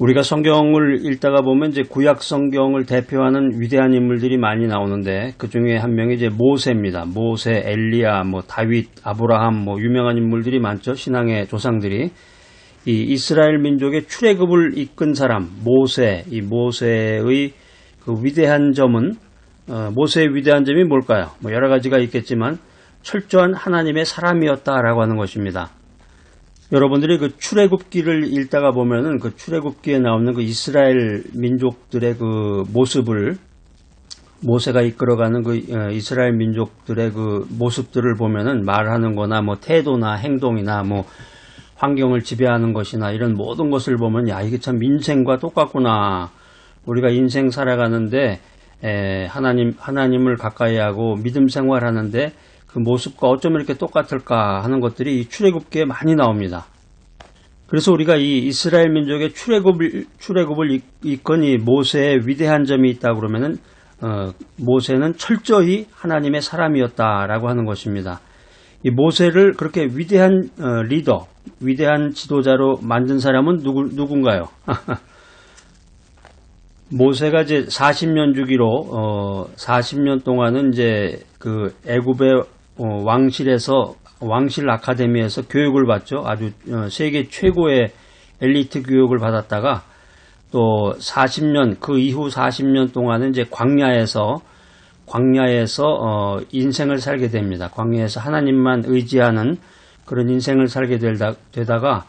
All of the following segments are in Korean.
우리가 성경을 읽다가 보면 이제 구약 성경을 대표하는 위대한 인물들이 많이 나오는데 그 중에 한 명이 이제 모세입니다. 모세, 엘리야, 다윗, 아브라함, 유명한 인물들이 많죠. 신앙의 조상들이. 이 이스라엘 민족의 출애굽을 이끈 사람, 모세, 이 모세의 그 위대한 점은, 모세의 위대한 점이 뭘까요? 여러 가지가 있겠지만 철저한 하나님의 사람이었다라고 하는 것입니다. 여러분들이 그 출애굽기를 읽다가 보면은 그 출애굽기에 나오는 그 이스라엘 민족들의 그 모습을 모세가 이끌어가는 그 이스라엘 민족들의 그 모습들을 보면은 말하는 거나 태도나 행동이나 환경을 지배하는 것이나 이런 모든 것을 보면 야, 이게 참 인생과 똑같구나. 우리가 인생 살아가는데 하나님을 가까이 하고 믿음 생활하는데 그 모습과 어쩜 이렇게 똑같을까 하는 것들이 이 출애굽기에 많이 나옵니다. 그래서 우리가 이 이스라엘 민족의 출애굽을 이끈 이 모세의 위대한 점이 있다 그러면은 모세는 철저히 하나님의 사람이었다라고 하는 것입니다. 이 모세를 그렇게 위대한 리더, 위대한 지도자로 만든 사람은 누군가요? 모세가 이제 40년 주기로 40년 동안은 이제 그 애굽의 왕실 아카데미에서 교육을 받죠. 아주 세계 최고의 엘리트 교육을 받았다가 또 40년 그 이후 40년 동안은 이제 광야에서 인생을 살게 됩니다. 광야에서 하나님만 의지하는 그런 인생을 살게 되다가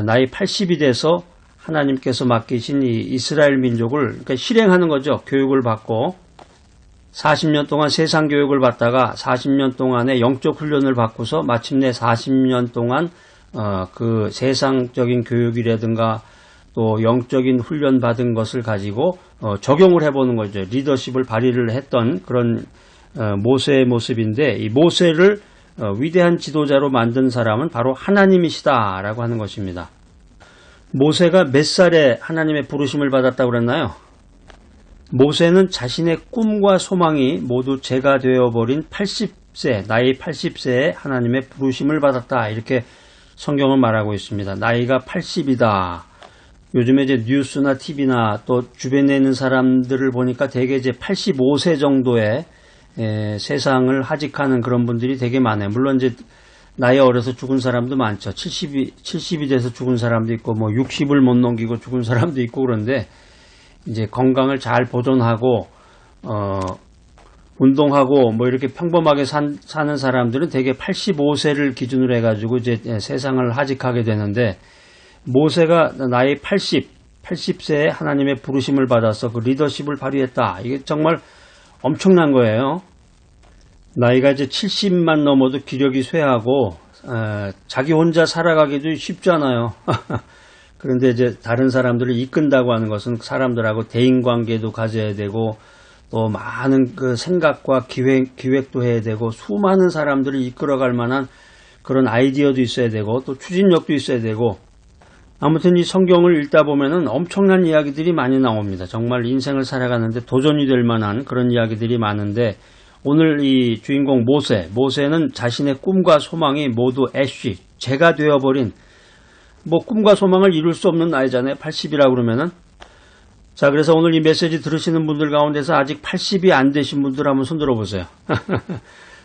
나이 80이 돼서 하나님께서 맡기신 이 이스라엘 민족을 그러니까 실행하는 거죠. 교육을 받고 40년 동안 세상 교육을 받다가 40년 동안의 영적 훈련을 받고서 마침내 40년 동안 그 세상적인 교육이라든가 또 영적인 훈련 받은 것을 가지고 적용을 해보는 거죠. 리더십을 발휘를 했던 그런 모세의 모습인데 이 모세를 위대한 지도자로 만든 사람은 바로 하나님이시다라고 하는 것입니다. 모세가 몇 살에 하나님의 부르심을 받았다고 그랬나요? 모세는 자신의 꿈과 소망이 모두 재가 되어버린 80세, 나이 80세에 하나님의 부르심을 받았다. 이렇게 성경은 말하고 있습니다. 나이가 80이다. 요즘에 이제 뉴스나 TV나 또 주변에 있는 사람들을 보니까 대개 이제 85세 정도의 세상을 하직하는 그런 분들이 되게 많아요. 물론 이제 나이 어려서 죽은 사람도 많죠. 70이 돼서 죽은 사람도 있고 60을 못 넘기고 죽은 사람도 있고 그런데 이제 건강을 잘 보존하고 운동하고 이렇게 평범하게 사는 사람들은 대개 85세를 기준으로 해가지고 이제 세상을 하직하게 되는데 모세가 나이 80세에 하나님의 부르심을 받아서 그 리더십을 발휘했다. 이게 정말 엄청난 거예요. 나이가 이제 70만 넘어도 기력이 쇠하고 자기 혼자 살아가기도 쉽잖아요. 그런데 이제 다른 사람들을 이끈다고 하는 것은 사람들하고 대인관계도 가져야 되고 또 많은 그 생각과 기획도 해야 되고 수많은 사람들을 이끌어갈 만한 그런 아이디어도 있어야 되고 또 추진력도 있어야 되고 아무튼 이 성경을 읽다 보면은 엄청난 이야기들이 많이 나옵니다. 정말 인생을 살아가는데 도전이 될 만한 그런 이야기들이 많은데 오늘 이 주인공 모세는 자신의 꿈과 소망이 모두 재가 되어버린 꿈과 소망을 이룰 수 없는 나이잖아요. 80이라고 그러면은. 자, 그래서 오늘 이 메시지 들으시는 분들 가운데서 아직 80이 안 되신 분들 한번 손 들어보세요.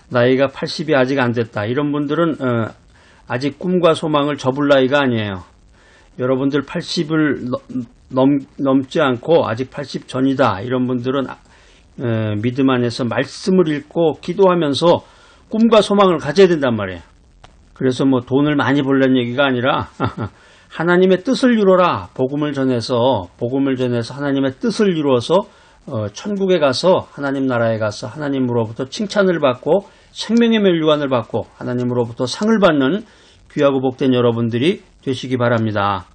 나이가 80이 아직 안 됐다. 이런 분들은 아직 꿈과 소망을 접을 나이가 아니에요. 여러분들 80을 넘지 않고 아직 80 전이다. 이런 분들은 믿음 안에서 말씀을 읽고 기도하면서 꿈과 소망을 가져야 된단 말이에요. 그래서 돈을 많이 벌라는 얘기가 아니라 하나님의 뜻을 이루어라. 복음을 전해서 하나님의 뜻을 이루어서 천국에 가서 하나님 나라에 가서 하나님으로부터 칭찬을 받고 생명의 멸류관을 받고 하나님으로부터 상을 받는 귀하고 복된 여러분들이 되시기 바랍니다.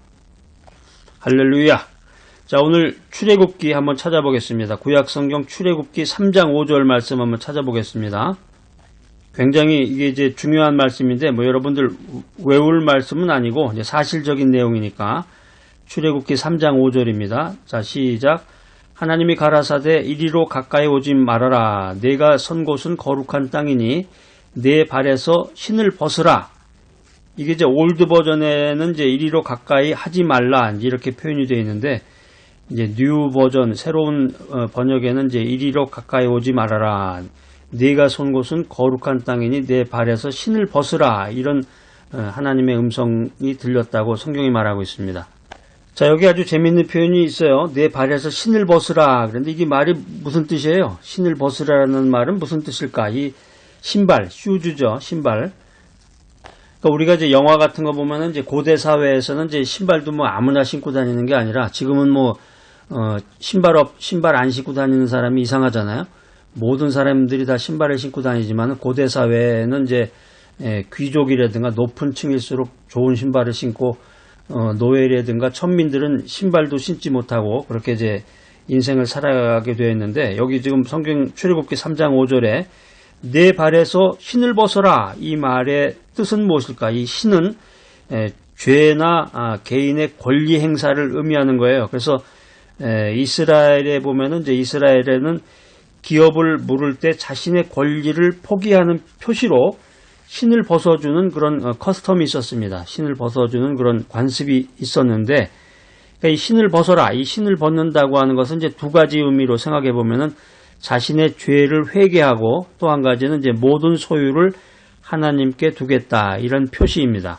할렐루야. 자, 오늘 출애굽기 한번 찾아보겠습니다. 구약성경 출애굽기 3장 5절 말씀 한번 찾아보겠습니다. 굉장히 이게 이제 중요한 말씀인데 여러분들 외울 말씀은 아니고 이제 사실적인 내용이니까 출애굽기 3장 5절입니다. 자, 시작. 하나님이 가라사대 이리로 가까이 오지 말아라. 내가 선 곳은 거룩한 땅이니 내 발에서 신을 벗으라. 이게 이제 올드 버전에는 이제 이리로 가까이 하지 말라 이렇게 표현이 되어 있는데, 이제 뉴 버전 새로운 번역에는 이제 이리로 가까이 오지 말아라. 네가 선 곳은 거룩한 땅이니 내 발에서 신을 벗으라. 이런 하나님의 음성이 들렸다고 성경이 말하고 있습니다. 자, 여기 아주 재미있는 표현이 있어요. 내 발에서 신을 벗으라. 그런데 이게 말이 무슨 뜻이에요? 신을 벗으라는 말은 무슨 뜻일까? 이 신발, 슈즈죠, 신발. 그러니까 우리가 이제 영화 같은 거 보면은 이제 고대 사회에서는 이제 신발도 뭐 아무나 신고 다니는 게 아니라, 지금은 뭐 신발 안 신고 다니는 사람이 이상하잖아요. 모든 사람들이 다 신발을 신고 다니지만 고대 사회에는 이제 귀족이라든가 높은 층일수록 좋은 신발을 신고, 노예라든가 천민들은 신발도 신지 못하고 그렇게 이제 인생을 살아가게 되었는데, 여기 지금 성경 출애굽기 3장 5절에 내 발에서 신을 벗어라, 이 말의 뜻은 무엇일까? 이 신은 죄나 개인의 권리 행사를 의미하는 거예요. 그래서 이스라엘에 보면은 이제 이스라엘에는 기업을 물을 때 자신의 권리를 포기하는 표시로 신을 벗어주는 그런 커스텀이 있었습니다. 신을 벗어주는 그런 관습이 있었는데, 그러니까 이 신을 벗어라, 이 신을 벗는다고 하는 것은 이제 두 가지 의미로 생각해 보면은 자신의 죄를 회개하고, 또 한 가지는 이제 모든 소유를 하나님께 두겠다, 이런 표시입니다.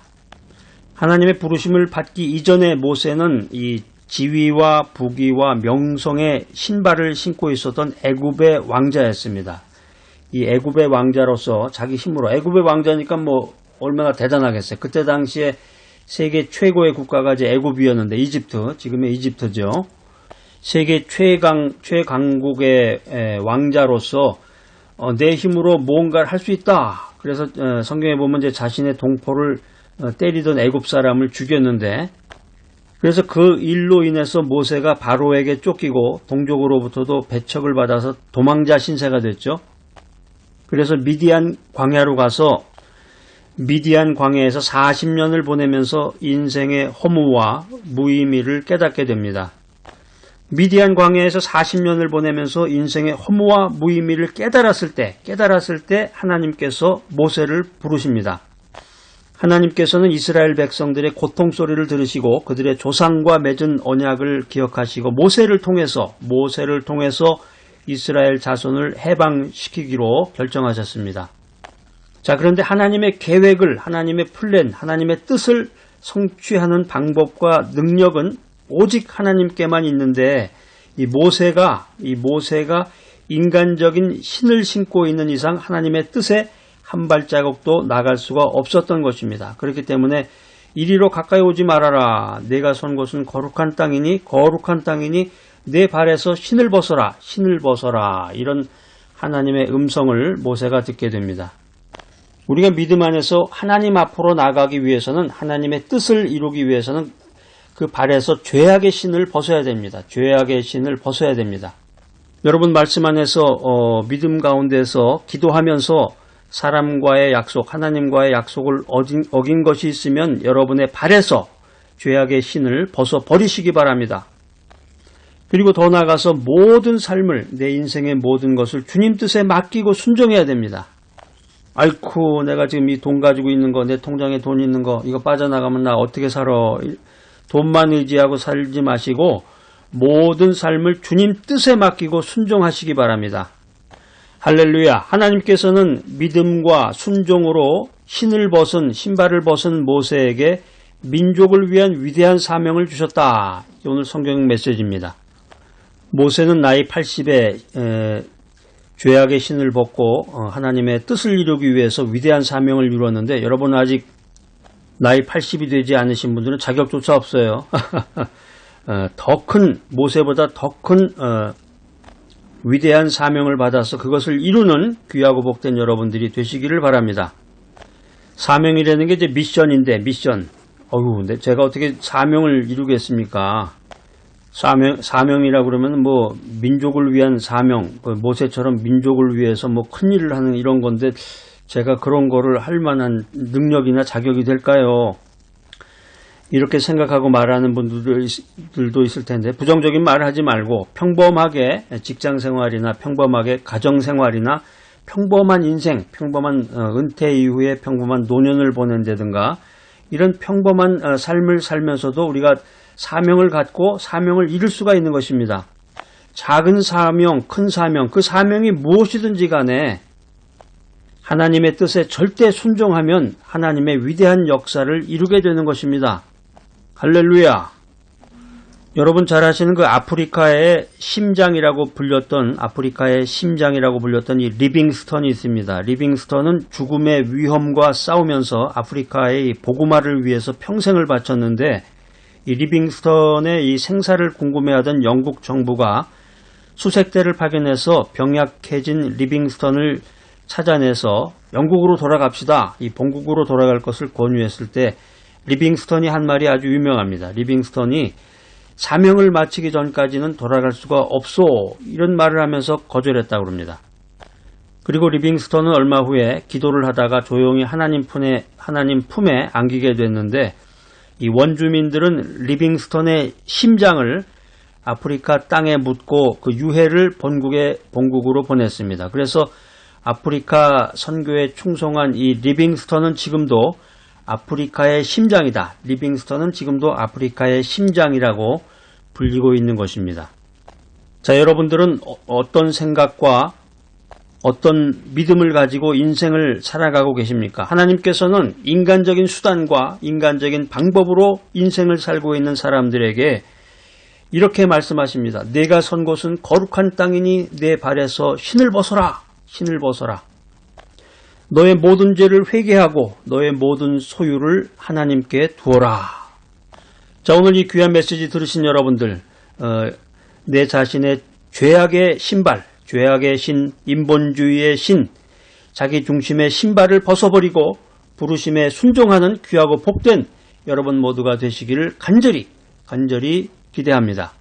하나님의 부르심을 받기 이전에 모세는 이 지위와 부귀와 명성의 신발을 신고 있었던 애굽의 왕자였습니다. 이 애굽의 왕자로서 자기 힘으로, 애굽의 왕자니까 뭐 얼마나 대단하겠어요. 그때 당시에 세계 최고의 국가가 이제 애굽이었는데, 이집트, 지금의 이집트죠. 세계 최강국의 왕자로서 내 힘으로 무언가를 할 수 있다. 그래서 성경에 보면 이제 자신의 동포를 때리던 애굽 사람을 죽였는데, 그래서 그 일로 인해서 모세가 바로에게 쫓기고 동족으로부터도 배척을 받아서 도망자 신세가 됐죠. 그래서 미디안 광야로 가서 미디안 광야에서 40년을 보내면서 인생의 허무와 무의미를 깨닫게 됩니다. 미디안 광야에서 40년을 보내면서 인생의 허무와 무의미를 깨달았을 때 하나님께서 모세를 부르십니다. 하나님께서는 이스라엘 백성들의 고통 소리를 들으시고 그들의 조상과 맺은 언약을 기억하시고 모세를 통해서 이스라엘 자손을 해방시키기로 결정하셨습니다. 자, 그런데 하나님의 계획을, 하나님의 플랜, 하나님의 뜻을 성취하는 방법과 능력은 오직 하나님께만 있는데, 이 모세가 인간적인 신을 신고 있는 이상 하나님의 뜻에 한 발자국도 나갈 수가 없었던 것입니다. 그렇기 때문에 이리로 가까이 오지 말아라. 내가 선 곳은 거룩한 땅이니 내 발에서 신을 벗어라. 이런 하나님의 음성을 모세가 듣게 됩니다. 우리가 믿음 안에서 하나님 앞으로 나가기 위해서는, 하나님의 뜻을 이루기 위해서는 그 발에서 죄악의 신을 벗어야 됩니다. 죄악의 신을 벗어야 됩니다. 여러분, 말씀 안에서 믿음 가운데서 기도하면서 사람과의 약속, 하나님과의 약속을 어긴 것이 있으면 여러분의 발에서 죄악의 신을 벗어버리시기 바랍니다. 그리고 더 나아가서 모든 삶을, 내 인생의 모든 것을 주님 뜻에 맡기고 순종해야 됩니다. 아이쿠, 내가 지금 이 돈 가지고 있는 거, 내 통장에 돈 있는 거, 이거 빠져나가면 나 어떻게 살아? 돈만 의지하고 살지 마시고 모든 삶을 주님 뜻에 맡기고 순종하시기 바랍니다. 할렐루야. 하나님께서는 믿음과 순종으로 신발을 벗은 모세에게 민족을 위한 위대한 사명을 주셨다. 오늘 성경 메시지입니다. 모세는 나이 80에 죄악의 신을 벗고 하나님의 뜻을 이루기 위해서 위대한 사명을 이루었는데, 여러분 아직 나이 80이 되지 않으신 분들은 자격조차 없어요. 모세보다 더 큰 위대한 사명을 받아서 그것을 이루는 귀하고 복된 여러분들이 되시기를 바랍니다. 사명이라는 게 이제 미션인데, 미션. 근데 제가 어떻게 사명을 이루겠습니까? 사명이라 그러면 뭐 민족을 위한 사명, 모세처럼 민족을 위해서 뭐 큰일을 하는 이런 건데, 제가 그런 거를 할 만한 능력이나 자격이 될까요? 이렇게 생각하고 말하는 분들도 있을 텐데, 부정적인 말을 하지 말고 평범하게 직장생활이나 평범하게 가정생활이나 평범한 인생, 평범한 은퇴 이후에 평범한 노년을 보낸다든가 이런 평범한 삶을 살면서도 우리가 사명을 갖고 사명을 이룰 수가 있는 것입니다. 작은 사명, 큰 사명, 그 사명이 무엇이든지 간에 하나님의 뜻에 절대 순종하면 하나님의 위대한 역사를 이루게 되는 것입니다. 할렐루야! 여러분 잘 아시는 그 아프리카의 심장이라고 불렸던 이 리빙스턴이 있습니다. 리빙스턴은 죽음의 위험과 싸우면서 아프리카의 복음화를 위해서 평생을 바쳤는데 이 리빙스턴의 이 생사를 궁금해하던 영국 정부가 수색대를 파견해서 병약해진 리빙스턴을 찾아내서 영국으로 돌아갑시다. 이 본국으로 돌아갈 것을 권유했을 때 리빙스턴이 한 말이 아주 유명합니다. 리빙스턴이 사명을 마치기 전까지는 돌아갈 수가 없소. 이런 말을 하면서 거절했다고 합니다. 그리고 리빙스턴은 얼마 후에 기도를 하다가 조용히 하나님 품에 안기게 됐는데 이 원주민들은 리빙스턴의 심장을 아프리카 땅에 묻고 그 유해를 본국으로 보냈습니다. 그래서 아프리카 선교에 충성한 이 리빙스턴은 지금도 아프리카의 심장이다. 리빙스턴은 지금도 아프리카의 심장이라고 불리고 있는 것입니다. 자, 여러분들은 어떤 생각과 어떤 믿음을 가지고 인생을 살아가고 계십니까? 하나님께서는 인간적인 수단과 인간적인 방법으로 인생을 살고 있는 사람들에게 이렇게 말씀하십니다. 내가 선 곳은 거룩한 땅이니 내 발에서 신을 벗어라. 신을 벗어라. 너의 모든 죄를 회개하고 너의 모든 소유를 하나님께 두어라. 자, 오늘 이 귀한 메시지 들으신 여러분들, 내 자신의 죄악의 신발, 죄악의 신, 인본주의의 신, 자기 중심의 신발을 벗어버리고 부르심에 순종하는 귀하고 복된 여러분 모두가 되시기를 간절히 기대합니다.